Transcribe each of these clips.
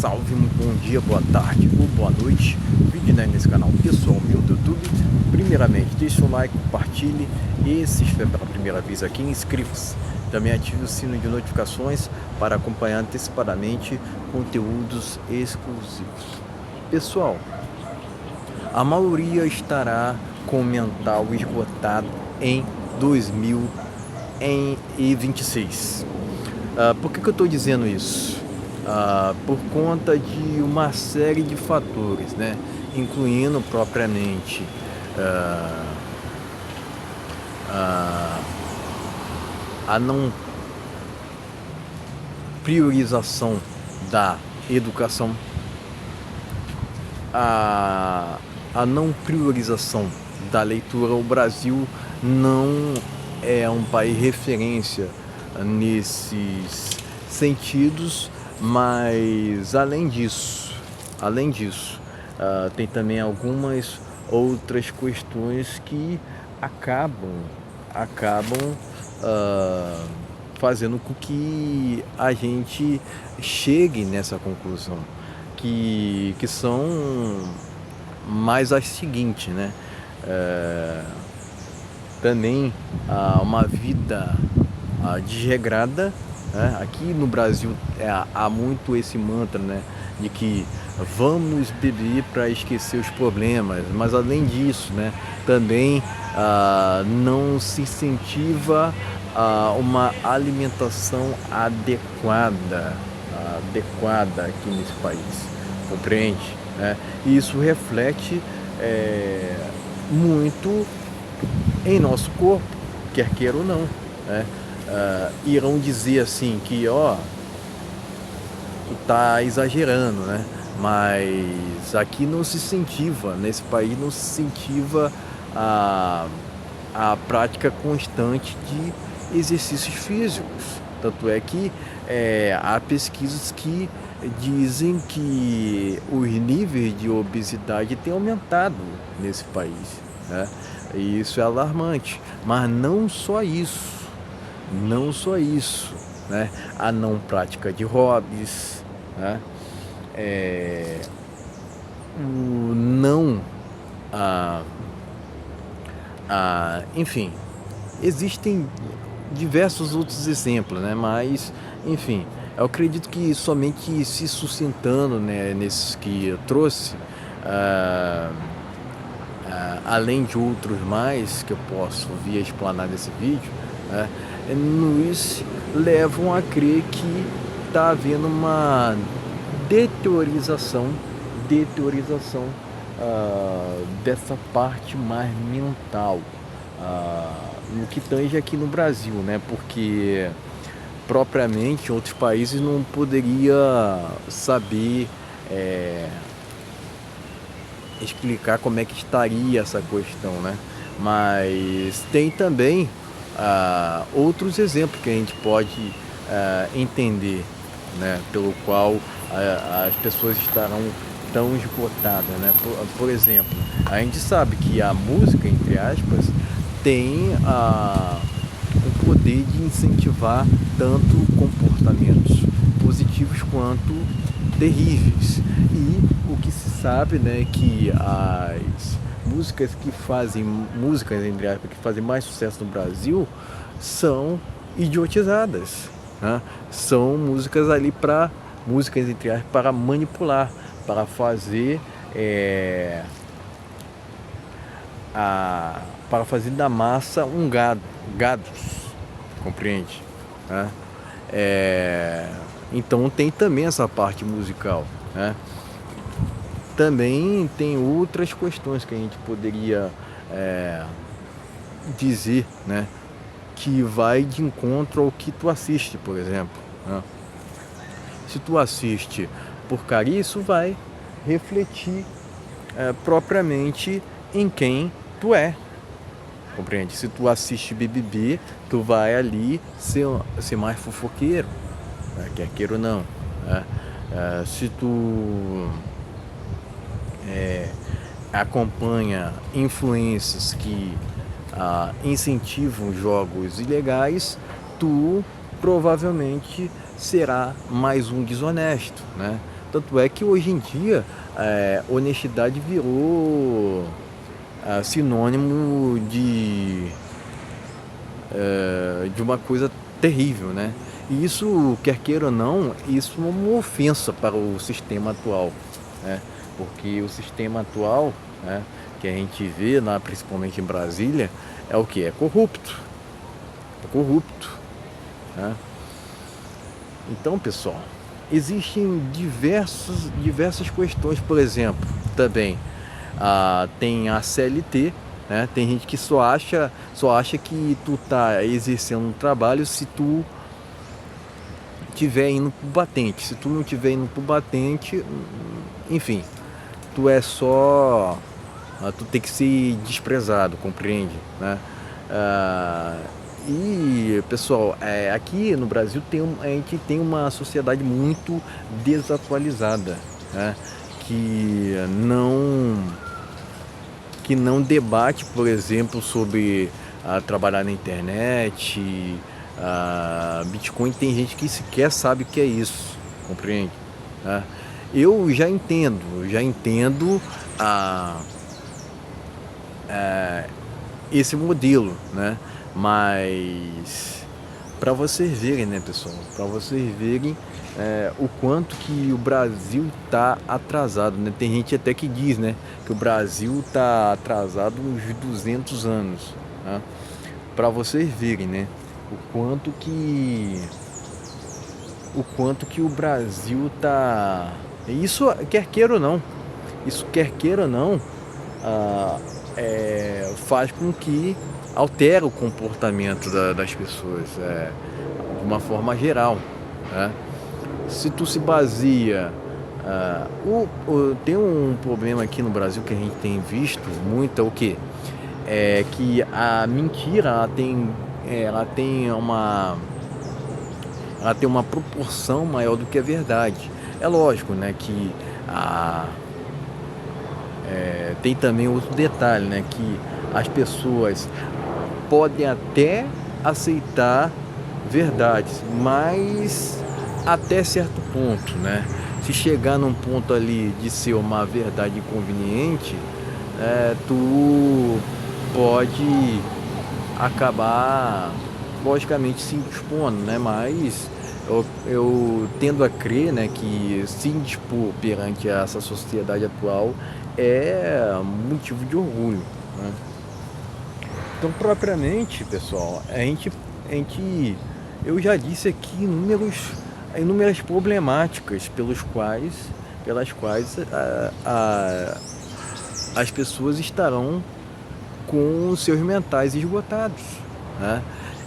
salve, muito bom dia, boa tarde ou boa noite. Vídeo nesse canal pessoal meu do YouTube. Primeiramente, deixe o like, compartilhe e se inscreva pela primeira vez aqui, inscreva-se. Também ative o sino de notificações para acompanhar antecipadamente conteúdos exclusivos. Pessoal, a maioria estará com o mental esgotado em 2026. Por que eu estou dizendo isso? Por conta de uma série de fatores, né? Incluindo propriamente a não priorização da educação, a não priorização da leitura. O Brasil não é um país referência nesses sentidos, mas além disso, tem também algumas outras questões que acabam fazendo com que a gente chegue nessa conclusão, que são mais as seguintes, né? Também uma vida desregrada, né? Aqui no Brasil há muito esse mantra, né, de que vamos beber para esquecer os problemas, mas além disso, né, também não se incentiva uma alimentação adequada aqui nesse país, compreende? Né? E isso reflete muito em nosso corpo, quer queira ou não, né? Irão dizer assim que tu tá exagerando, né? Mas aqui não se incentiva, nesse país não se incentiva a prática constante de exercícios físicos. Tanto é que há pesquisas que dizem que os níveis de obesidade têm aumentado nesse país, né? E isso é alarmante. Mas não só isso, né? A não prática de hobbies, né? Enfim, existem diversos outros exemplos, né? Mas, enfim, eu acredito que somente se sustentando, né, nesses que eu trouxe, além de outros mais que eu posso vir a explanar nesse vídeo, né, nos levam a crer que está havendo uma deteriorização dessa parte mais mental, no que tange aqui no Brasil, né? Porque propriamente outros países não poderia saber explicar como é que estaria essa questão, né? Mas tem também outros exemplos que a gente pode entender, né? Pelo qual as pessoas estarão tão esgotadas, né? Por exemplo, a gente sabe que a música, entre aspas, tem o poder de incentivar tanto comportamentos positivos quanto terríveis. E o que se sabe, né, que as músicas entre aspas, que fazem mais sucesso no Brasil são idiotizadas, né? São músicas entre aspas, para manipular, para fazer da massa gados, compreende? Né? Então tem também essa parte musical, né? Também tem outras questões que a gente poderia dizer, né, que vai de encontro ao que tu assiste, por exemplo, né? Se tu assiste porcaria, isso vai refletir propriamente em quem tu é, compreende? Se tu assiste BBB, tu vai ali ser mais fofoqueiro, né? Quer queira ou não, né? Se tu acompanha influências que incentivam jogos ilegais, tu provavelmente será mais um desonesto, né? Tanto é que hoje em dia honestidade virou sinônimo de uma coisa terrível, né? E isso, quer queira ou não, isso é uma ofensa para o sistema atual, né? Porque o sistema atual, né, que a gente vê, principalmente em Brasília, é o que? É corrupto. É corrupto, né? Então, pessoal, existem diversas questões, por exemplo, também tem a CLT, né? Tem gente que só acha que tu tá exercendo um trabalho se tu tiver indo pro batente. Se tu não tiver indo pro batente, enfim, tu é só, tu tem que ser desprezado, compreende, né? E pessoal, aqui no Brasil a gente tem uma sociedade muito desatualizada, né? Que não debate, por exemplo, sobre trabalhar na internet, Bitcoin. Tem gente que sequer sabe o que é isso, compreende? Né? Eu já entendo esse modelo, né? Mas para vocês verem, né, pessoal? Para vocês verem o quanto que o Brasil está atrasado, né? Tem gente até que diz, né, que o Brasil está atrasado uns 200 anos, né? Para vocês verem, né, o quanto que o Brasil tá. Isso quer queira ou não, faz com que altera o comportamento das pessoas, de uma forma geral, né? Se tu se baseia, tem um problema aqui no Brasil que a gente tem visto muito, é o que? É que a mentira ela tem uma proporção maior do que a verdade. É lógico, né, que tem também outro detalhe, né, que as pessoas podem até aceitar verdades, mas até certo ponto, né? Se chegar num ponto ali de ser uma verdade inconveniente, tu pode acabar, logicamente, se expondo, né? Mas eu tendo a crer, né, que se indispor perante essa sociedade atual é motivo de orgulho, né? Então, propriamente, pessoal, eu já disse aqui inúmeras problemáticas pelas quais as pessoas estarão com seus mentais esgotados, né?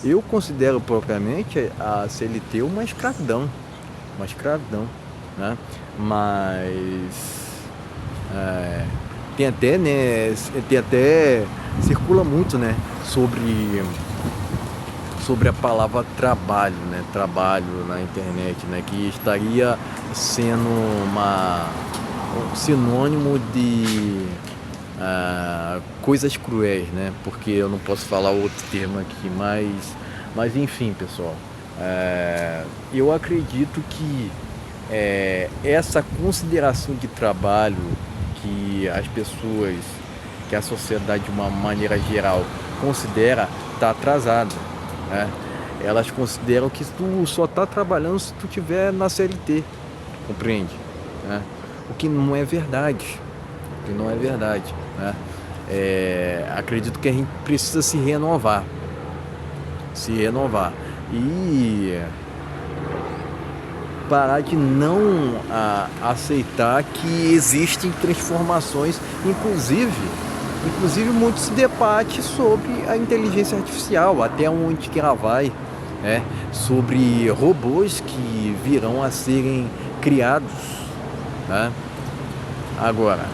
Eu considero propriamente a CLT uma escravidão, né? Mas tem até circula muito, né, sobre a palavra trabalho, né? Trabalho na internet, né? Que estaria sendo um sinônimo de coisas cruéis, né? Porque eu não posso falar outro termo aqui, mas enfim, pessoal, eu acredito que essa consideração de trabalho que as pessoas, que a sociedade de uma maneira geral considera, está atrasada, né? Elas consideram que tu só está trabalhando se tu estiver na CLT, compreende? Né? O que não é verdade, né? Acredito que a gente precisa se renovar e parar de não aceitar que existem transformações, inclusive muito se debate sobre a inteligência artificial, até onde que ela vai, né? Sobre robôs que virão a serem criados, né? Agora,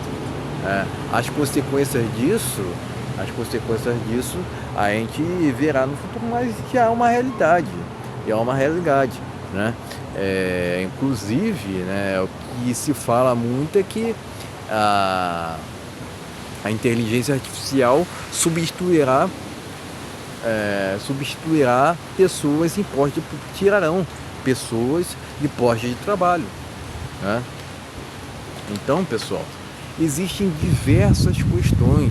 as consequências disso a gente verá no futuro, mas já é uma realidade, né? Inclusive, né, o que se fala muito é que a inteligência artificial substituirá tirarão pessoas de postos de trabalho, né? Então, pessoal, existem diversas questões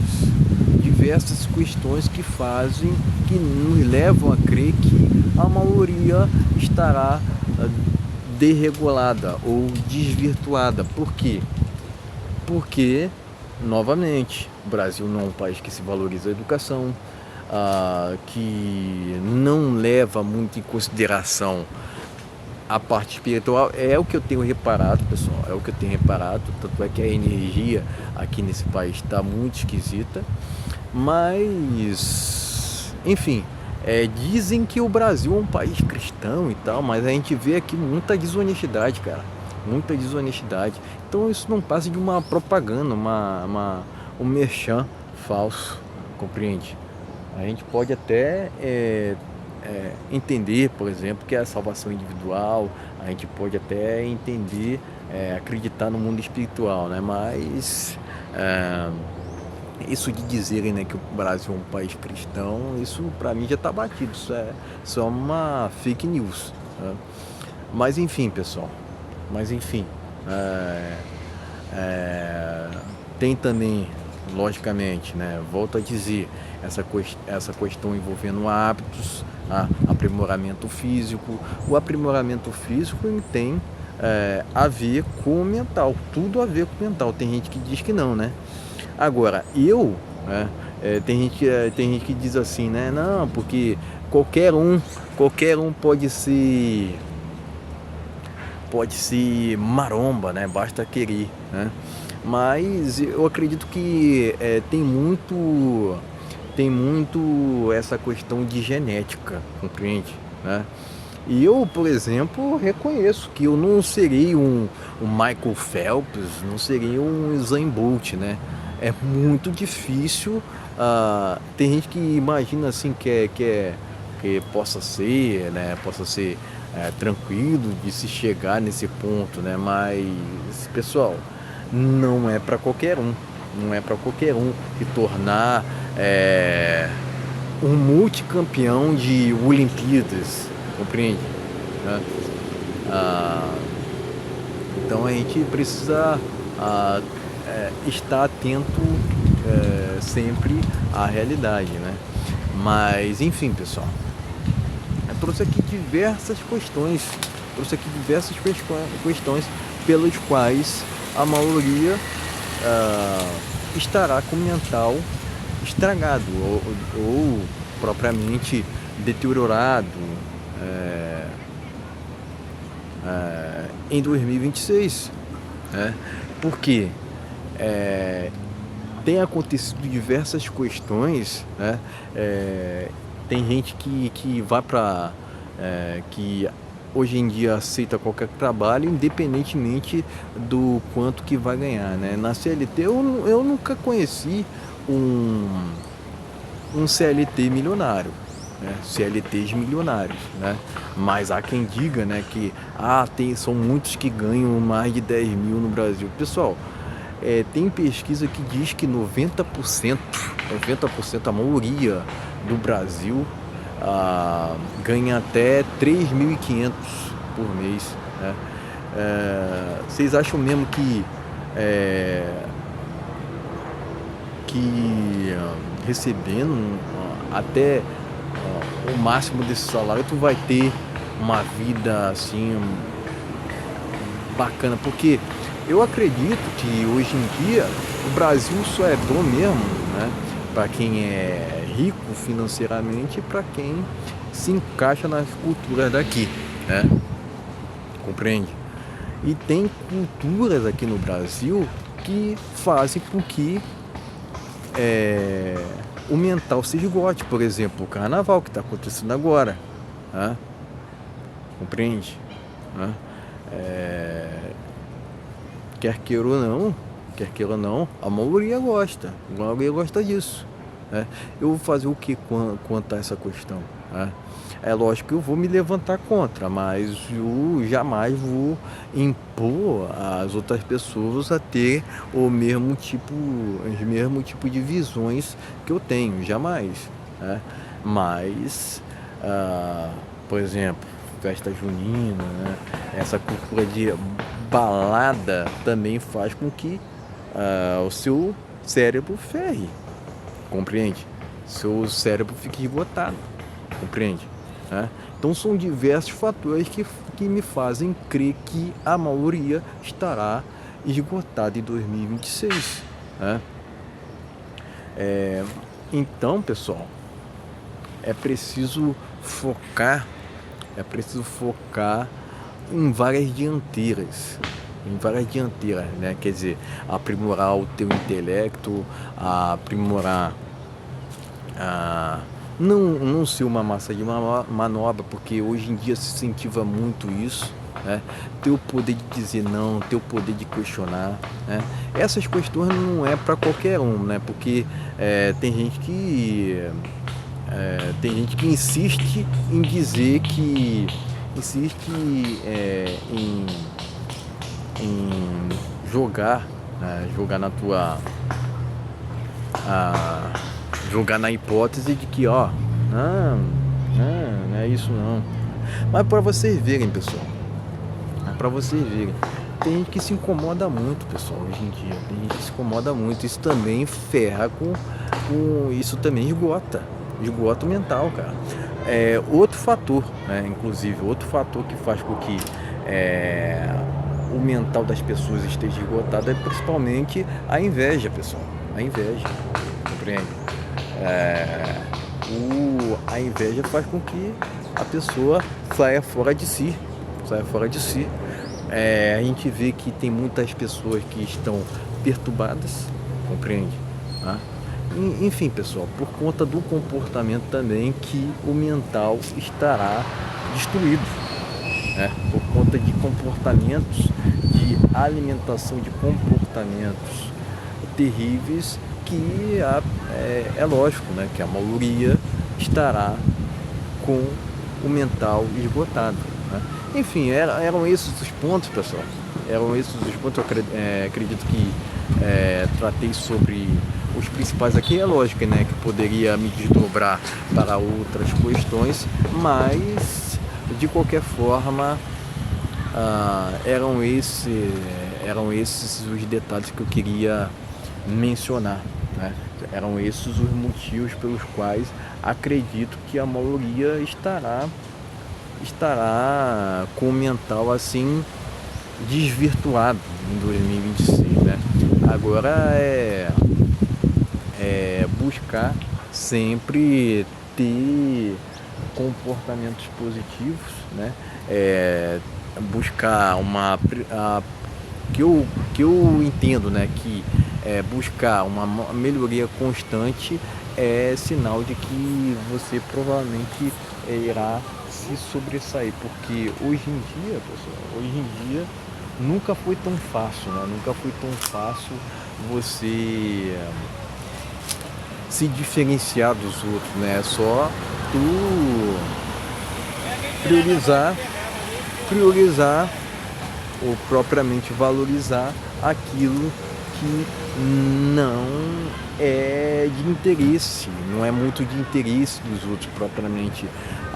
que fazem, que nos levam a crer que a maioria estará desregulada ou desvirtuada. Por quê? Porque, novamente, o Brasil não é um país que se valoriza a educação, que não leva muito em consideração a parte espiritual. É o que eu tenho reparado, pessoal, é o que eu tenho reparado, tanto é que a energia aqui nesse país está muito esquisita, mas, enfim, dizem que o Brasil é um país cristão e tal, mas a gente vê aqui muita desonestidade, cara, muita desonestidade. Então isso não passa de uma propaganda, um merchan falso, compreende? A gente pode até entender, por exemplo, que é a salvação individual, a gente pode até entender, acreditar no mundo espiritual, né? Mas isso de dizerem, né, que o Brasil é um país cristão, isso para mim já está batido, isso é só uma fake news, né? Mas enfim, pessoal, é, é, tem também, logicamente, né, volto a dizer, essa questão envolvendo hábitos, aprimoramento físico. O aprimoramento físico tem a ver com o mental, tudo a ver com o mental. Tem gente que diz que não, né? Agora, né, tem gente que diz assim, né? Não, porque qualquer um pode ser maromba, né? Basta querer, né? Mas eu acredito que tem muito essa questão de genética, compreende, né? E eu, por exemplo, reconheço que eu não serei um Michael Phelps, não serei um Usain Bolt, né? É muito difícil. Tem gente que imagina assim que possa ser, né? Possa ser tranquilo de se chegar nesse ponto, né? Mas, pessoal, não é para qualquer um. Não é para qualquer um se tornar um multicampeão de Olimpíadas, compreende? Né? Então a gente precisa estar atento sempre à realidade, né? Mas enfim, pessoal, eu trouxe aqui diversas questões, pelas quais a maioria estará com o mental estragado ou propriamente deteriorado em 2026, né? Porque tem acontecido diversas questões, né? Tem gente que vai para que hoje em dia aceita qualquer trabalho, independentemente do quanto que vai ganhar, né? Na CLT eu nunca conheci um CLT milionário, né? CLTs milionários, né? Mas há quem diga, né, que são muitos que ganham mais de 10 mil no Brasil. Pessoal, tem pesquisa que diz que 90%, a maioria do Brasil ganha até 3.500 por mês, né? Vocês acham mesmo que recebendo até o máximo desse salário tu vai ter uma vida assim bacana? Porque eu acredito que hoje em dia o Brasil só é bom mesmo, né, para quem é rico financeiramente e para quem se encaixa nas culturas daqui, né? Compreende? E tem culturas aqui no Brasil que fazem com que o mental se esgote. Por exemplo, o carnaval que está acontecendo agora, né? Compreende? Né? Quer queira ou não, a maioria gosta disso, né? Eu vou fazer o que quanto a essa questão, né? É lógico que eu vou me levantar contra, mas eu jamais vou impor às outras pessoas a ter os mesmo tipo de visões que eu tenho, jamais, né? Mas, por exemplo, festa junina, né? Essa cultura balada também faz com que o seu cérebro ferre, compreende? Seu cérebro fique esgotado, compreende? Né? Então são diversos fatores que me fazem crer que a maioria estará esgotada em 2026. Né? Então, pessoal, é preciso focar em várias dianteiras, né? Quer dizer, aprimorar o teu intelecto, aprimorar não ser uma massa de manobra, porque hoje em dia se incentiva muito isso, né? Ter o poder de dizer não, ter o poder de questionar, né? Essas questões não é para qualquer um, né? Porque tem gente que insiste em dizer que em jogar, né? Jogar na hipótese de que não é isso não. Mas para vocês verem, pessoal, tem gente que se incomoda muito, pessoal, hoje em dia. Tem gente que se incomoda muito. Isso também ferra com isso também esgota o mental, cara. Outro fator, né, inclusive, outro fator que faz com que o mental das pessoas esteja esgotado é principalmente a inveja, pessoal. A inveja, compreende? A inveja faz com que a pessoa saia fora de si. A gente vê que tem muitas pessoas que estão perturbadas, compreende? Tá? Enfim, pessoal, por conta do comportamento também que o mental estará destruído, né? Por conta de comportamentos, de alimentação de comportamentos terríveis, que é lógico, né, que a maioria estará com o mental esgotado, né? Enfim, eram esses os pontos, pessoal. Eu acredito que tratei sobre os principais aqui. É lógico, né, que poderia me desdobrar para outras questões, mas de qualquer forma eram esses os detalhes que eu queria mencionar, né? Eram esses os motivos pelos quais acredito que a maioria estará com o mental assim desvirtuado em 2026, né? Agora é buscar sempre ter comportamentos positivos, né? Buscar que eu entendo, né, que buscar uma melhoria constante é sinal de que você provavelmente irá se sobressair, porque hoje em dia, pessoal, nunca foi tão fácil, né? Nunca foi tão fácil você se diferenciar dos outros, né? É só tu priorizar ou propriamente valorizar aquilo que não é de interesse, não é muito de interesse dos outros, propriamente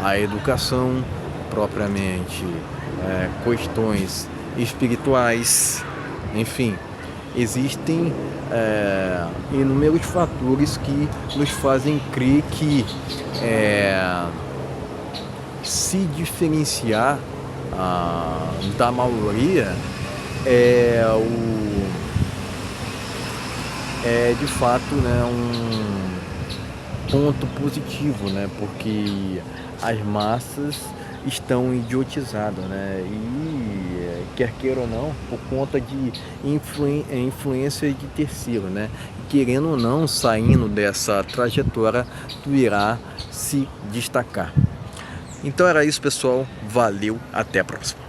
a educação, propriamente questões espirituais, enfim, existem inúmeros fatores que nos fazem crer que se diferenciar da maioria é de fato, né, um ponto positivo, né, porque as massas estão idiotizadas, né, e quer queira ou não, por conta de influência de terceiro, né, querendo ou não, saindo dessa trajetória, tu irá se destacar. Então era isso, pessoal, valeu, até a próxima.